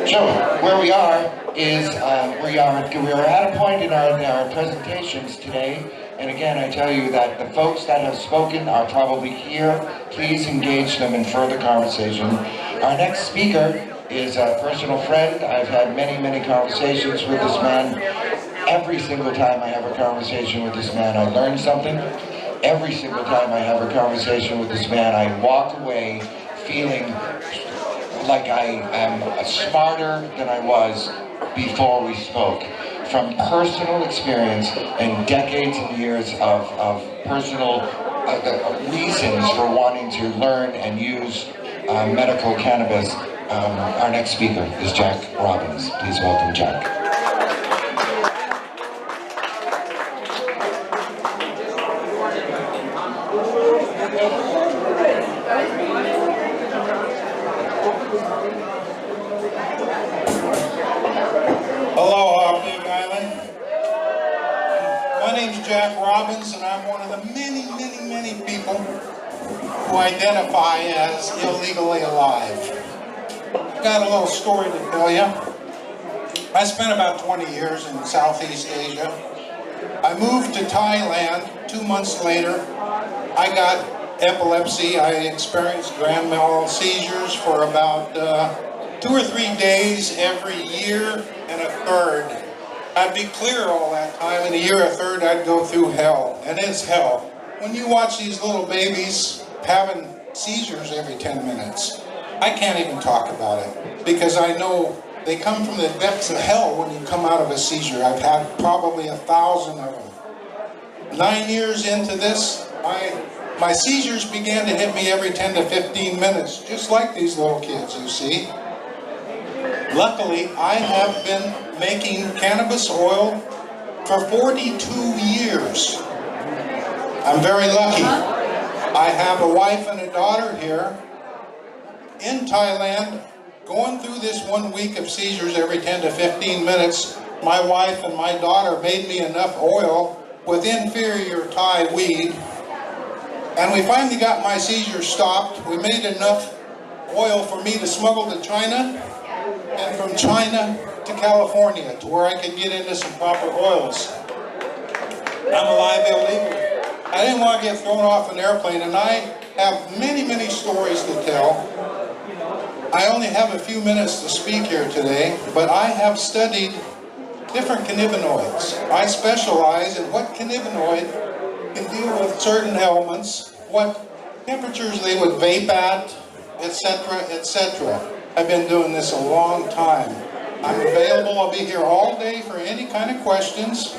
So where we are is we are at a point in our presentations today, and again I tell you that the folks that have spoken are probably here. Please engage them in further conversation. Our next speaker is a personal friend. I've had many conversations with this man. Every single time I have a conversation with this man, I learn something. Every single time I have a conversation with this man, I walk away feeling like I am smarter than I was before we spoke. From personal experience and decades and years of personal reasons for wanting to learn and use medical cannabis. Our next speaker is Jack Robbins. Please welcome Jack. Aloha, Big Island. My name's Jack Robbins, and I'm one of the many people who identify as illegally alive. I've got a little story to tell you. I spent about 20 years in Southeast Asia. I moved to Thailand. 2 months later, I got epilepsy. I experienced grand mal seizures for about 2 or 3 days every year and a third. I'd be clear all that time. In a year, a third, I'd go through hell. And it's hell. When you watch these little babies having seizures every 10 minutes, I can't even talk about it because I know they come from the depths of hell when you come out of a seizure. I've had probably 1,000 of them. 9 years into this, my seizures began to hit me every 10 to 15 minutes, just like these little kids, you see. Luckily, I have been making cannabis oil for 42 years. I'm very lucky. I have a wife and a daughter here in Thailand going through this 1 week of seizures every 10 to 15 minutes. My wife and my daughter made me enough oil with inferior Thai weed, and we finally got my seizures stopped. We made enough oil for me to smuggle to China, and from China to California, to where I could get into some proper oils. I'm alive illegally. I didn't want to get thrown off an airplane, and I have many stories to tell. I only have a few minutes to speak here today, but I have studied different cannabinoids. I specialize in what cannabinoid can deal with certain ailments, what temperatures they would vape at, etc., etc. I've been doing this a long time. I'm available. I'll be here all day for any kind of questions.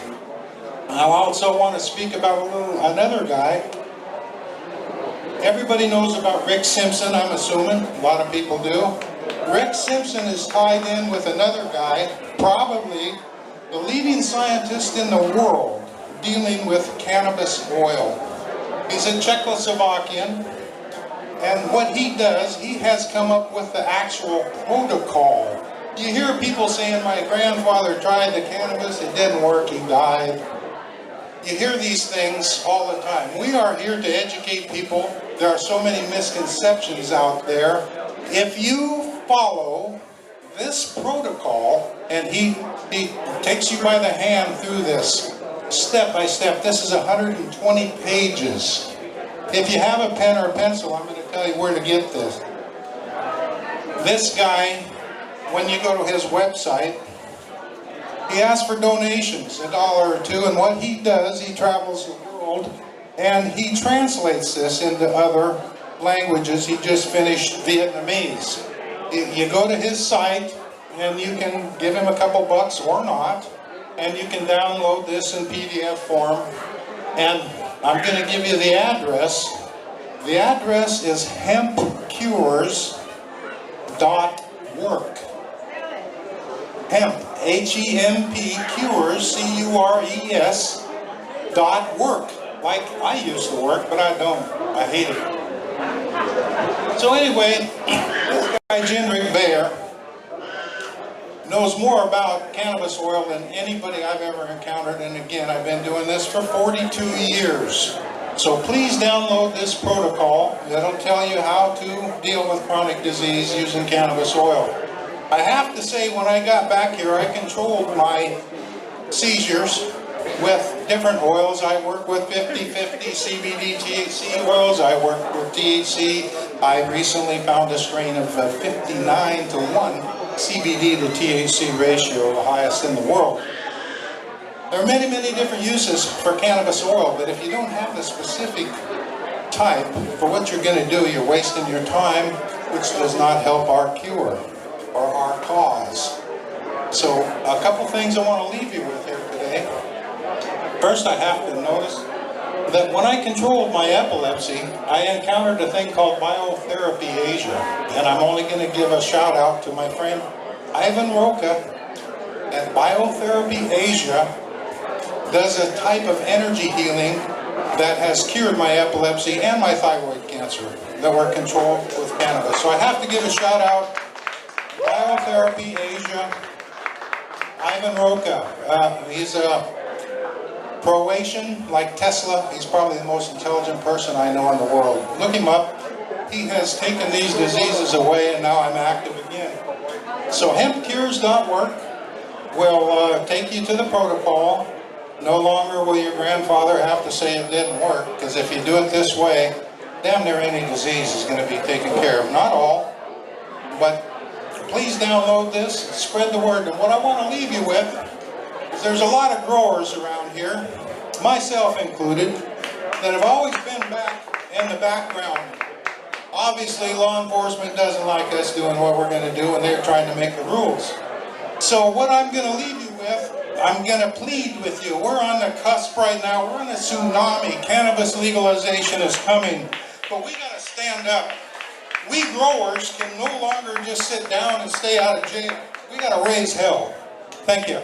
I also want to speak about another guy. Everybody knows about Rick Simpson, I'm assuming. A lot of people do. Rick Simpson is tied in with another guy, probably the leading scientist in the world dealing with cannabis oil. He's a Czechoslovakian. And what he does, he has come up with the actual protocol. You hear people saying, my grandfather tried the cannabis, it didn't work, he died. You hear these things all the time. We are here to educate people. There are so many misconceptions out there. If you follow this protocol, and he takes you by the hand through this, step by step, this is 120 pages. If you have a pen or a pencil, I'm going to tell you where to get this. This guy, when you go to his website, he asks for donations, $1 or $2, and what he does, he travels the world and he translates this into other languages. He just finished Vietnamese. You go to his site and you can give him a couple bucks or not, and you can download this in PDF form. And I'm going to give you the address. The address is hempcures.work. Hemp, H-E-M-P, cures, C-U-R-E-S, .work. Like I used to work, but I don't. I hate it. So anyway, this guy, Jindrik Bear, knows more about cannabis oil than anybody I've ever encountered. And again, I've been doing this for 42 years. So please download this protocol. It'll tell you how to deal with chronic disease using cannabis oil. I have to say, when I got back here, I controlled my seizures with different oils. I work with 50-50 CBD THC oils. I work with THC. I recently found a strain of 59 to 1 CBD to THC ratio, the highest in the world. There are many, many different uses for cannabis oil, but if you don't have the specific type for what you're going to do, you're wasting your time, which does not help our cure or our cause. So a couple things I want to leave you with here today. First, I have to notice that when I controlled my epilepsy, I encountered a thing called Biotherapy Asia. And I'm only going to give a shout out to my friend Ivan Roca at Biotherapy Asia. Does a type of energy healing that has cured my epilepsy and my thyroid cancer that were controlled with cannabis. So I have to give a shout out, Biotherapy Asia, Ivan Roca. He's a Croatian, like Tesla. He's probably the most intelligent person I know in the world. Look him up. He has taken these diseases away, and now I'm active again. So hempcures.org will take you to the protocol. No longer will your grandfather have to say it didn't work, because if you do it this way, damn near any disease is going to be taken care of. Not all, but please download this and spread the word. And what I want to leave you with is there's a lot of growers around here, myself included, that have always been back in the background. Obviously, law enforcement doesn't like us doing what we're going to do, and they're trying to make the rules. So what I'm going to leave you with, I'm going to plead with you. We're on the cusp right now. We're in a tsunami. Cannabis legalization is coming. But we got to stand up. We growers can no longer just sit down and stay out of jail. We got to raise hell. Thank you.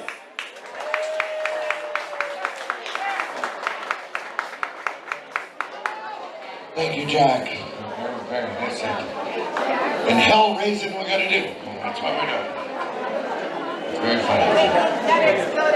Thank you, Jack. Very nice. And hell raising we're going to do. That's what we're doing. Very funny.